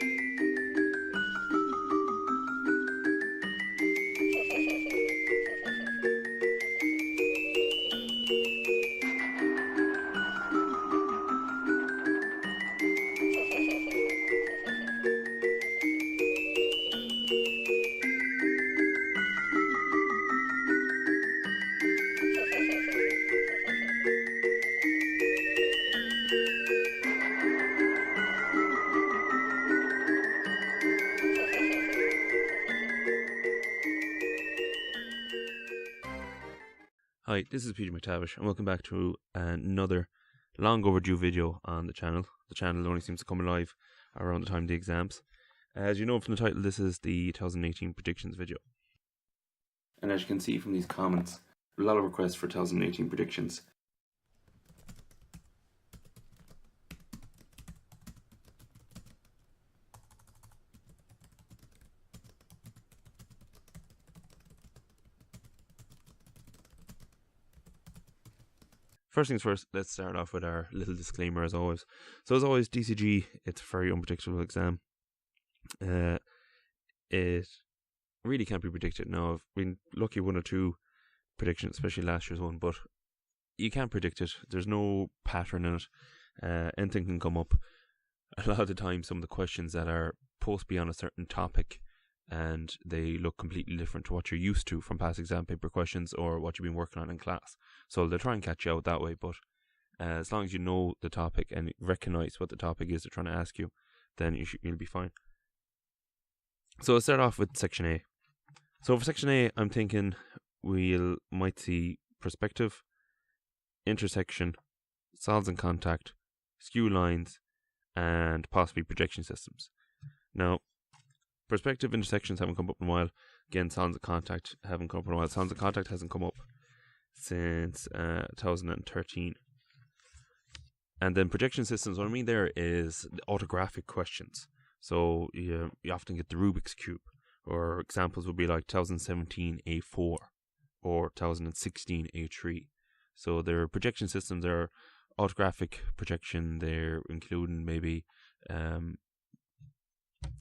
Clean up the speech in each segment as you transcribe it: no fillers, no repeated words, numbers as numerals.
Hi, this is Peter McTavish and welcome back to another long overdue video on the channel. The channel only seems to come alive around the time of the exams. As you know from the title, this is the 2018 predictions video. And as you can see from these comments, a lot of requests for 2018 predictions. First things first, let's start off with our little disclaimer as always. So as always, DCG, it's a very unpredictable exam. It really can't be predicted. Now, I've been lucky one or two predictions, especially last year's one, but you can't predict it. There's no pattern in it. Anything can come up. A lot of the time, some of the questions that are supposed to be on a certain topic and they look completely different to what you're used to from past exam paper questions or what you've been working on in class. So they'll try and catch you out that way, but as long as you know the topic and recognize what the topic is they're trying to ask you, then you'll be fine. So let's start off with section A. So for section A, I'm thinking we might see perspective, intersection, solids and contact, skew lines, and possibly projection systems. Now, perspective, intersections haven't come up in a while. Again, solids and contact haven't come up in a while. Solids and contact hasn't come up since 2013. And then projection systems, what I mean there is the orthographic questions. So you often get the Rubik's Cube, or examples would be like 2017 A4 or 2016 A3. So their projection systems are orthographic projection. They're including maybe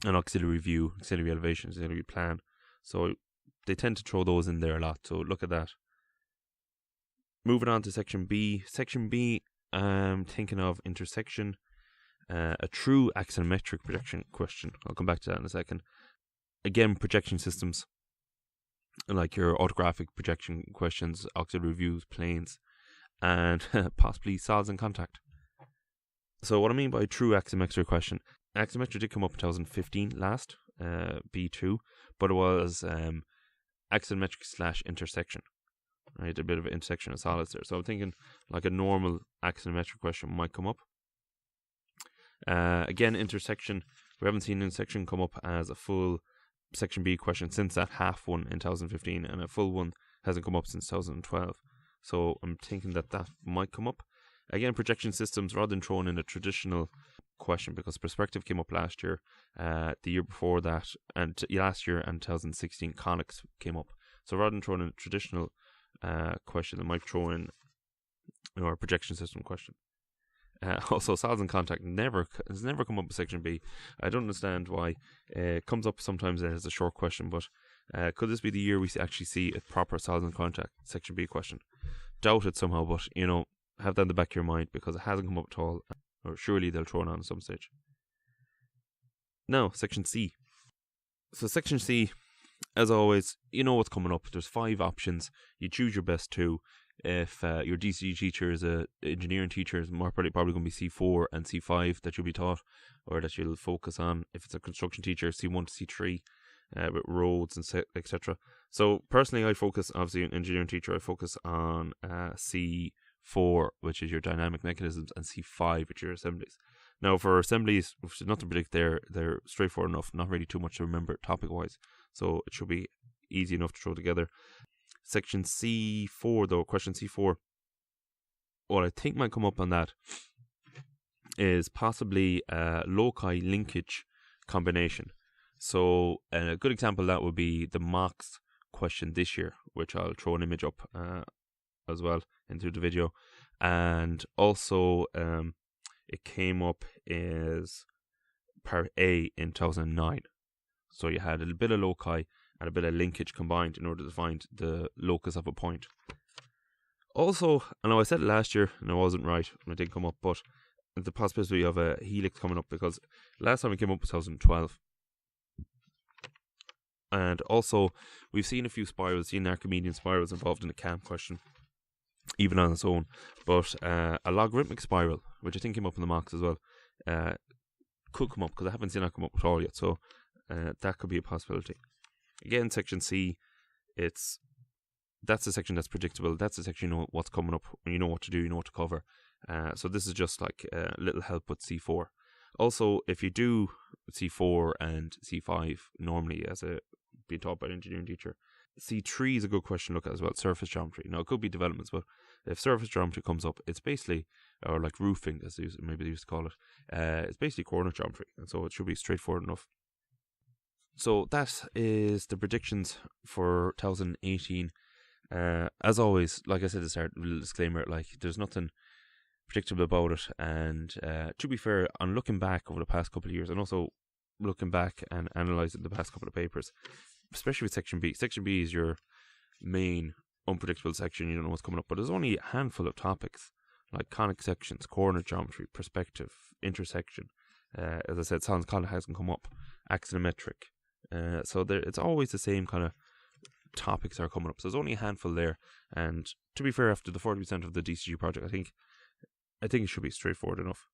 an auxiliary view, auxiliary elevation, auxiliary plan. So they tend to throw those in there a lot. So look at that. Moving on to section B. Section B, I'm thinking of intersection, a true axonometric projection question. I'll come back to that in a second. Again, projection systems, like your orthographic projection questions, auxiliary views, planes, and possibly solids and contact. So what I mean by true axonometric question, axonometry did come up in 2015 last, B2, but it was axonometric / intersection. Right, a bit of an intersection of solids there. So I'm thinking like a normal axonometric question might come up. Again, intersection, we haven't seen intersection come up as a full section B question since that half one in 2015, and a full one hasn't come up since 2012. So I'm thinking that might come up. Again, projection systems, rather than throwing in a traditional question, because perspective came up last year, the year before that, and last year and 2016 conics came up. So rather than throwing in a traditional question, they might throw in or projection system question. Also, solids and contact has never come up in section B. I don't understand why. It comes up sometimes as a short question, but could this be the year we actually see a proper solids and contact section B question? Doubt it somehow, but have that in the back of your mind because it hasn't come up at all, or surely they'll throw it on at some stage. Now, section C. So section C, as always, you know what's coming up. There's 5 options. You choose your best 2. If your DCG teacher is an engineering teacher, it's more probably going to be C4 and C5 that you'll be taught, or that you'll focus on. If it's a construction teacher, C1 to C3, with roads and etc. So personally, I focus, obviously an engineering teacher, I focus on C4, which is your dynamic mechanisms, and C5, which are your assemblies. Now for assemblies, which is not to predict, they're straightforward enough, not really too much to remember topic wise, so it should be easy enough to throw together. Section C4 though, question C4, what I think might come up on that is possibly a loci linkage combination. So a good example of that would be the mocks question this year, which I'll throw an image up as well into the video. And also it came up is part A in 2009. So you had a bit of loci and a bit of linkage combined in order to find the locus of a point. Also, I know I said it last year and I wasn't right when it did come up, but the possibility of a helix coming up, because last time it came up was 2012. And also, we've seen a few spirals, seen Archimedean spirals involved in the CAM question, even on its own. But a logarithmic spiral, which I think came up in the mocks as well, could come up, because I haven't seen that come up at all yet. So that could be a possibility. Again, section C, that's the section that's predictable. That's the section you know what's coming up, when you know what to do, you know what to cover. So this is just like a little help with C4. Also, if you do C4 and C5 normally, as being taught by an engineering teacher, C3 is a good question to look at as well. Surface geometry. Now, it could be developments, but if surface geometry comes up, it's basically, or like roofing, as maybe they used to call it, it's basically corner geometry, and so it should be straightforward enough. So that is the predictions for 2018. As always, like I said at the start, a little disclaimer, like there's nothing predictable about it, and to be fair, on looking back over the past couple of years, and also looking back and analysing the past couple of papers, especially with section B. Section B is your main unpredictable section, you don't know what's coming up, but there's only a handful of topics, like conic sections, corner geometry, perspective, intersection. As I said, sans conic hasn't come up, axonometric. So it's always the same kind of topics are coming up. So there's only a handful there, and to be fair, after the 40% of the DCG project, I think it should be straightforward enough.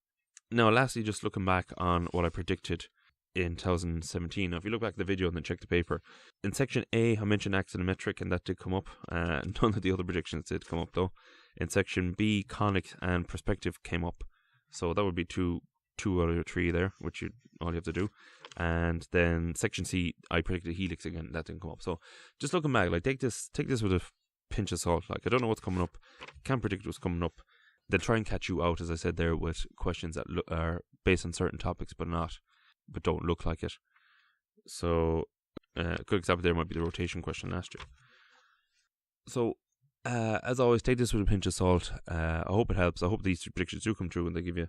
Now, lastly, just looking back on what I predicted in 2017. Now, if you look back at the video and then check the paper, in section A, I mentioned axonometric, and that did come up. None of the other predictions did come up, though. In section B, conic and perspective came up. So that would be two out of 3 there, which all you have to do. And then section C, I predicted helix again. That didn't come up. So just looking back, like take this with a pinch of salt. Like, I don't know what's coming up. Can't predict what's coming up. They'll try and catch you out, as I said there, with questions that are based on certain topics, but don't look like it. So a good example there might be the rotation question last year. So as always, take this with a pinch of salt. I hope it helps. I hope these predictions do come true and they give you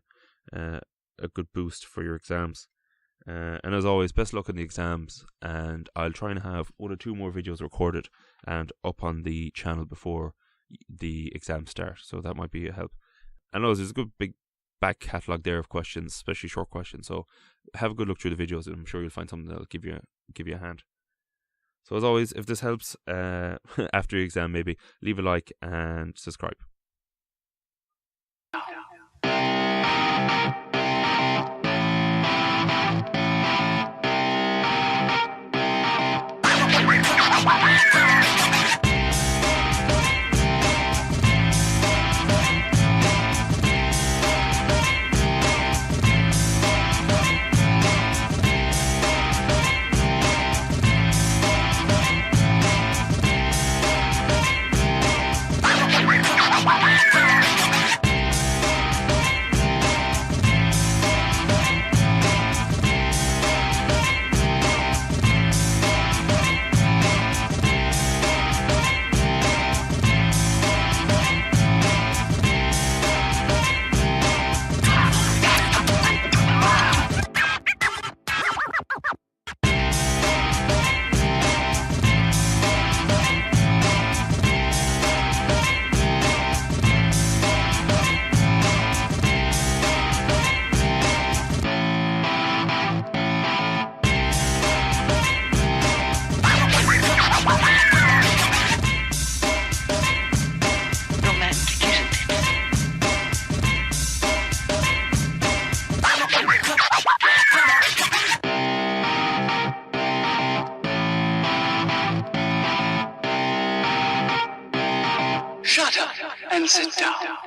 a good boost for your exams. And as always, best luck in the exams, and I'll try and have 1 or 2 more videos recorded and up on the channel before the exams start, so that might be a help. I know there's a good big back catalogue there of questions, especially short questions, so have a good look through the videos and I'm sure you'll find something that'll give you a hand. So as always, if this helps after your exam, maybe leave a like and subscribe. Shut up and sit down.